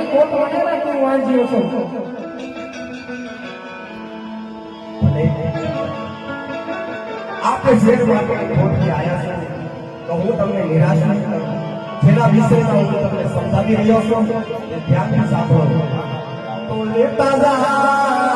કોટ વણેલા તું વાંચ્યો છો આપણે જે માટે કોટથી આવ્યા છે તો હું તમને નિરાશ નહીં કરું જેના વિષયમાં હું તમને સમજાવી રહ્યો છું તે ધ્યાનથી સાંભળો તો લેતા જા